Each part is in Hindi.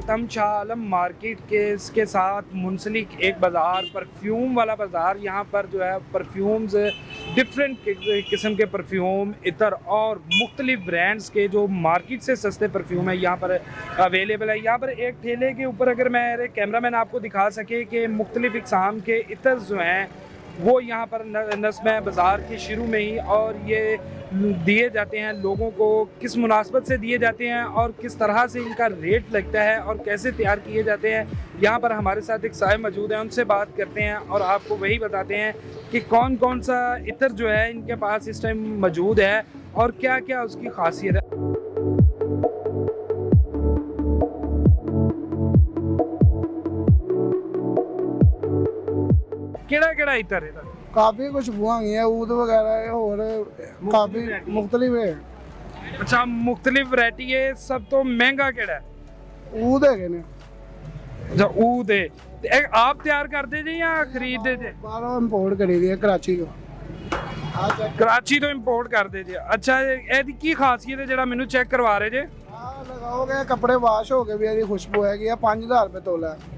वक्त हम शाह आलम मार्केट के इसके साथ मुंसलिक एक बाज़ार, परफ्यूम वाला बाज़ार। यहाँ पर जो है परफ्यूम्स, डिफरेंट किस्म के परफ्यूम, इतर और मुख्तलिफ ब्रांड्स के जो मार्केट से सस्ते परफ्यूम है यहाँ पर अवेलेबल है। यहाँ पर एक ठेले के ऊपर अगर मेरे कैमरामैन आपको दिखा सके कि मुख्तलिफ इक़साम के इतर जो हैं वो यहाँ पर नस्म है बाज़ार के शुरू में ही, और ये दिए जाते हैं लोगों को। किस मुनासबत से दिए जाते हैं और किस तरह से इनका रेट लगता है और कैसे तैयार किए जाते हैं, यहाँ पर हमारे साथ एक साहब मौजूद हैं, उनसे बात करते हैं और आपको वही बताते हैं कि कौन कौन सा इतर जो है इनके पास इस टाइम मौजूद है और क्या क्या उसकी खासियत है। केड़ा केड़ा इतर है? काफ़ी खुशबू है, ऊद वगैरह और काफ़ी मुख्तलिफ है। अच्छा, मुख्तलिफ वैरायटी है। सब तो महंगा केड़ा है? ऊद है ने। अच्छा, ऊद है। आप तैयार करते थे या खरीदते थे? बाहरों इंपोर्ट करी दी है कराची को। कराची तो इंपोर्ट करते थे। अच्छा, ਇਹਦੀ ਕੀ ਖਾਸੀਅਤ ਹੈ ਜਿਹੜਾ ਮੈਨੂੰ ਚੈੱਕ ਕਰਵਾ ਰਹੇ ਜੇ? हाँ लगाओगे कपड़े वाश हो गए भी यदि खुशबू है कि 5000 रुपये तोला है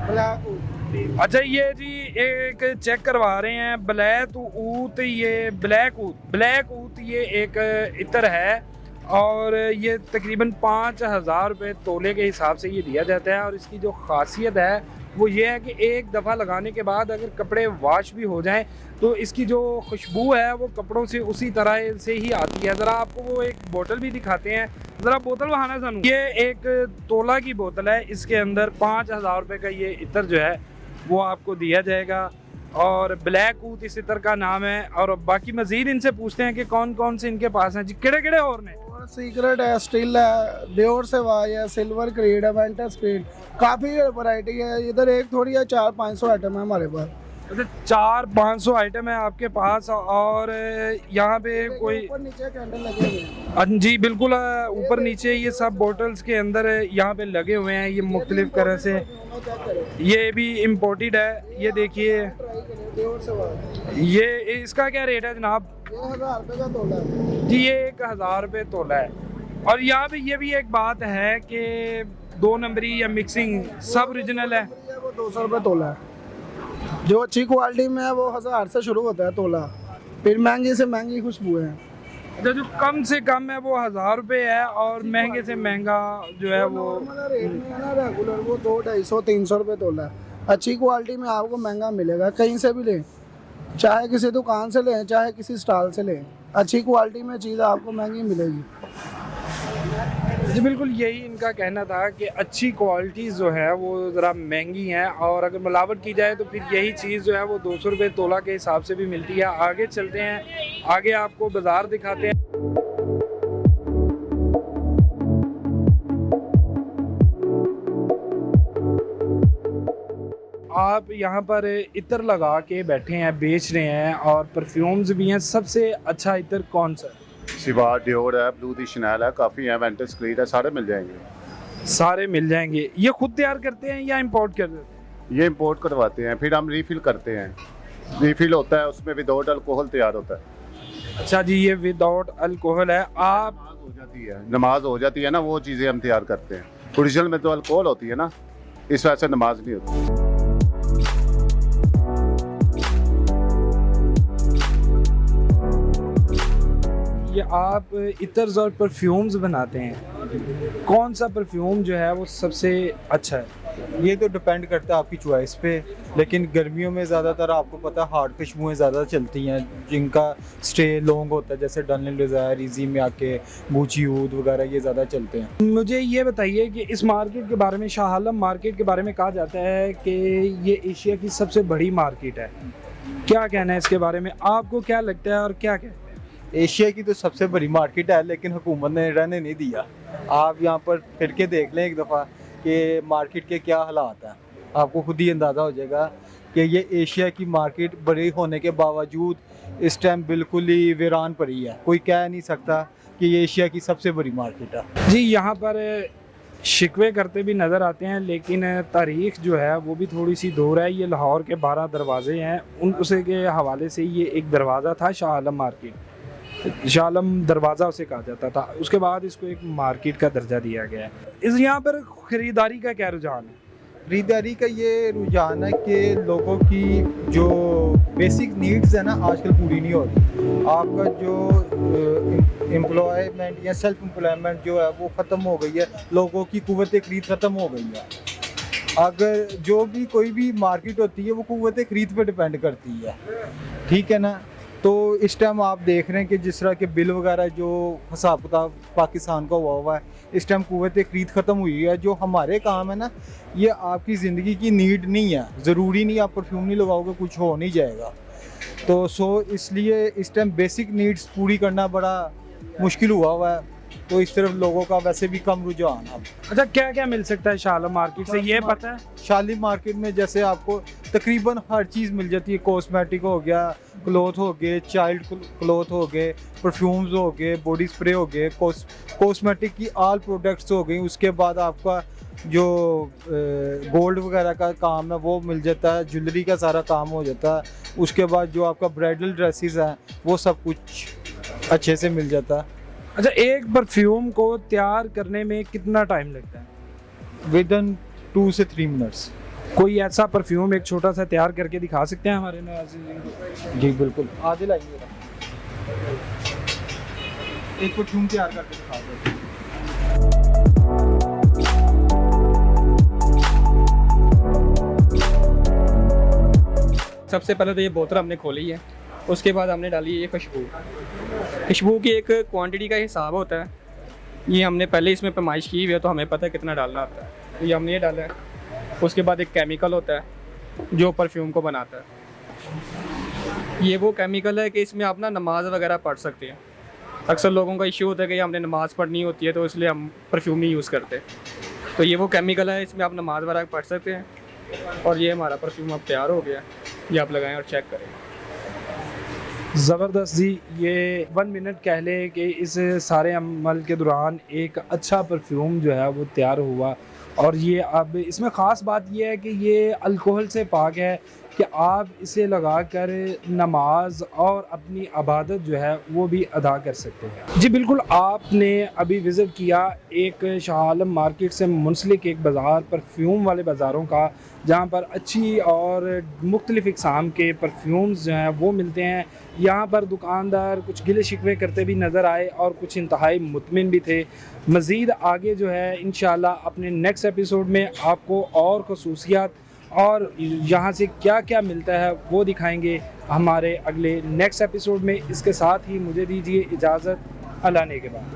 ब्लैक ऊद। अच्छा, ये जी एक चेक करवा रहे हैं ब्लैक ऊत। ये ब्लैक ऊत ये एक इतर है और ये तकरीबन 5000 रुपये तोले के हिसाब से ये दिया जाता है। और इसकी जो खासियत है वो ये है कि एक दफ़ा लगाने के बाद अगर कपड़े वॉश भी हो जाएं तो इसकी जो खुशबू है वो कपड़ों से उसी तरह से ही आती है। ज़रा आपको वो एक बोतल भी दिखाते हैं, ज़रा बोतल वहाना सानू। ये एक तोला की बोतल है, इसके अंदर 5000 रुपये का ये इतर जो है वो आपको दिया जाएगा और ब्लैक ऊत इस इतर का नाम है। और बाकी मज़ीद इनसे पूछते हैं कि कौन कौन से इनके पास हैं जी। केड़े केड़े और ने? सीक्रेट है, स्टील है, डियोर सेवाज है, सिल्वर क्रीड है, वेंटस क्रीड, काफ़ी वैरायटी है। इधर एक थोड़ी है, 400-500 आइटम है हमारे पास। अच्छा, 400-500 आइटम है आपके पास। और यहाँ पे कोई ऊपर नीचे कैंडल लगे हुए हैं। जी बिल्कुल, ऊपर नीचे ये सब बोटल्स के अंदर यहाँ पे लगे हुए हैं ये मुख्तलिफ तरह से। ये भी इम्पोर्टेड है, ये देखिए। ये इसका क्या रेट है जनाब? 1000 रुपये का तोला है जी, ये 1000 रुपये तोला है। और यहाँ पे ये भी एक बात है कि 2 नंबरी या मिक्सिंग सब ओरिजिनल है। वो 200 रुपये तोला है। जो अच्छी क्वालिटी में है वो 1000 से शुरू होता है तोला, फिर महंगी से महंगी खुशबू है। जो कम से कम है वो 1000 रुपये है और महंगे से महंगा जो है वो रेट में है ना रेगुलर वो 200-250-300 रुपये तोला है। अच्छी क्वालिटी में आपको महंगा मिलेगा, कहीं से भी लें, चाहे किसी दुकान से लें चाहे किसी स्टॉल से लें, अच्छी क्वालिटी में चीज़ आपको महंगी मिलेगी। जी बिल्कुल, यही इनका कहना था कि अच्छी क्वालिटी जो है वो ज़रा महंगी हैं और अगर मिलावट की जाए तो फिर यही चीज़ जो है वो 200 रुपये तोला के हिसाब से भी मिलती है। आगे चलते हैं, आगे आपको बाज़ार दिखाते हैं। आप यहाँ पर इतर लगा के बैठे हैं, बेच रहे हैं और परफ्यूम्स भी हैं। सबसे अच्छा इतर कौन सा है? सिवा, डियोर है, ब्लू दी शनैल है, काफ़ी है, वेंटस क्रीड है, सारे मिल जाएंगे। सारे मिल जाएंगे। ये खुद तैयार करते हैं या इंपोर्ट कर देते हैं? ये इंपोर्ट करवाते हैं, फिर हम रीफिल करते हैं। रीफिल होता है, उसमें विदाउट अल्कोहल तैयार होता है। अच्छा जी, ये विदाउट अल्कोहल है। आप नमाज हो जाती है ना, वो चीज़ें हम तैयार करते हैं। ओरिजिनल में तो अल्कोहल होती है ना, इस वजह से नमाज नहीं होती। ये आप इतर्स और परफ्यूम्स बनाते हैं, कौन सा परफ्यूम जो है वो सबसे अच्छा है? ये तो डिपेंड करता है आपकी चॉइस पे, लेकिन गर्मियों में ज़्यादातर आपको पता है हार्ड खुशबुएँ ज़्यादा चलती हैं जिनका स्टे लॉन्ग होता है, जैसे डनियल डिज़ायर, इजी में आके गुची ऊद वगैरह ये ज़्यादा चलते हैं। मुझे ये बताइए कि इस मार्केट के बारे में, शाह आलम मार्केट के बारे में कहा जाता है कि ये एशिया की सबसे बड़ी मार्केट है, क्या कहना है इसके बारे में? आपको क्या लगता है और क्या कहना है? एशिया की तो सबसे बड़ी मार्केट है, लेकिन हुकूमत ने रहने नहीं दिया। आप यहाँ पर फिर के देख लें एक दफ़ा कि मार्केट के क्या हालात हैं, आपको खुद ही अंदाज़ा हो जाएगा कि ये एशिया की मार्केट बड़ी होने के बावजूद इस टाइम बिल्कुल ही वीरान पड़ी है। कोई कह नहीं सकता कि ये एशिया की सबसे बड़ी मार्केट है। जी, यहाँ पर शिकवे करते भी नज़र आते हैं, लेकिन तारीख़ जो है वो भी थोड़ी सी दूर है। ये लाहौर के 12 दरवाजे हैं, उन उसे के हवाले से ये एक दरवाज़ा था शाह आलम मार्केट। शालम दरवाज़ा उसे कहा जाता था, उसके बाद इसको एक मार्केट का दर्जा दिया गया है। इस यहाँ पर ख़रीदारी का क्या रुझान है? खरीदारी का ये रुझान है कि लोगों की जो बेसिक नीड्स है ना आजकल पूरी नहीं हो रही। आपका जो एम्प्लॉयमेंट या सेल्फ एम्प्लॉयमेंट जो है वो ख़त्म हो गई है, लोगों की कुव्वत खरीद ख़त्म हो गई है। अगर जो भी कोई भी मार्केट होती है वो कुव्वत खरीद पे डिपेंड करती है, ठीक है ना। तो इस टाइम आप देख रहे हैं कि जिस तरह के बिल वगैरह जो हिसाब किताब पाकिस्तान का हुआ है, इस टाइम कुव्वत खरीद ख़त्म हुई है। जो हमारे काम है ना, ये आपकी ज़िंदगी की नीड नहीं है, ज़रूरी नहीं आप परफ्यूम नहीं लगाओगे कुछ हो नहीं जाएगा। तो इसलिए इस टाइम बेसिक नीड्स पूरी करना बड़ा मुश्किल हुआ है। तो इस तरफ लोगों का वैसे भी कम रुझान अब। अच्छा, क्या क्या मिल सकता है शालम मार्केट से, ये पता है? शाली मार्केट में जैसे आपको तकरीबन हर चीज़ मिल जाती है। कॉस्मेटिक हो गया, क्लोथ हो गए, चाइल्ड क्लोथ हो गए, परफ्यूम्स हो गए, बॉडी स्प्रे हो गए, कॉस्मेटिक की ऑल प्रोडक्ट्स हो गई। उसके बाद आपका जो गोल्ड वगैरह का काम है वो मिल जाता है, ज्वेलरी का सारा काम हो जाता है। उसके बाद जो आपका ब्राइडल ड्रेसेस हैं वो सब कुछ अच्छे से मिल जाता है। अच्छा, एक परफ्यूम को तैयार करने में कितना टाइम लगता है? विदिन 2 से 3 मिनट्स। कोई ऐसा परफ्यूम एक छोटा सा तैयार करके दिखा सकते हैं हमारे नाज़रीन को? जी बिल्कुल, आगे लाइए एक परफ्यूम तैयार करके दिखा दो। सबसे पहले तो ये बोतल हमने खोली है, उसके बाद हमने डाली है ये खुशबू। खुशबू की एक क्वांटिटी का हिसाब होता है, ये हमने पहले इसमें पैमाइश की हुई है तो हमें पता है कितना डालना होता है। तो ये हमने ये डाला है। उसके बाद एक केमिकल होता है जो परफ्यूम को बनाता है। ये वो केमिकल है कि इसमें आप ना नमाज वगैरह पढ़ सकते हैं। अक्सर लोगों का इश्यू होता है कि हमने नमाज़ पढ़नी होती है तो इसलिए हम परफ्यूम नहीं यूज़ करते। तो ये वो केमिकल है, इसमें आप नमाज वगैरह पढ़ सकते हैं। और ये हमारा परफ्यूम अब तैयार हो गया, ये आप लगाएं और चेक करें। ज़बरदस्त जी, ये 1 मिनट कह लें कि इस सारे अमल के दौरान एक अच्छा परफ्यूम जो है वो तैयार हुआ। और ये अब इसमें ख़ास बात ये है कि ये अल्कोहल से पाक है कि आप इसे लगाकर नमाज और अपनी इबादत जो है वो भी अदा कर सकते हैं। जी बिल्कुल, आपने अभी विज़िट किया एक शाह आलम मार्केट से मुंसलिक एक बाज़ार, परफ्यूम वाले बाज़ारों का, जहाँ पर अच्छी और मुख्तलिफ़ इक़साम के परफ्यूम्स जो हैं वो मिलते हैं। यहाँ पर दुकानदार कुछ गिले शिकवे करते भी नज़र आए और कुछ इंतहाई मुतमिन भी थे। मज़ीद आगे जो है इंशाल्लाह अपने नेक्स्ट एपिसोड में आपको और ख़ुसूसियात और यहाँ से क्या क्या मिलता है वो दिखाएंगे हमारे अगले नेक्स्ट एपिसोड में। इसके साथ ही मुझे दीजिए इजाज़त, अल्लाह ने के बाद।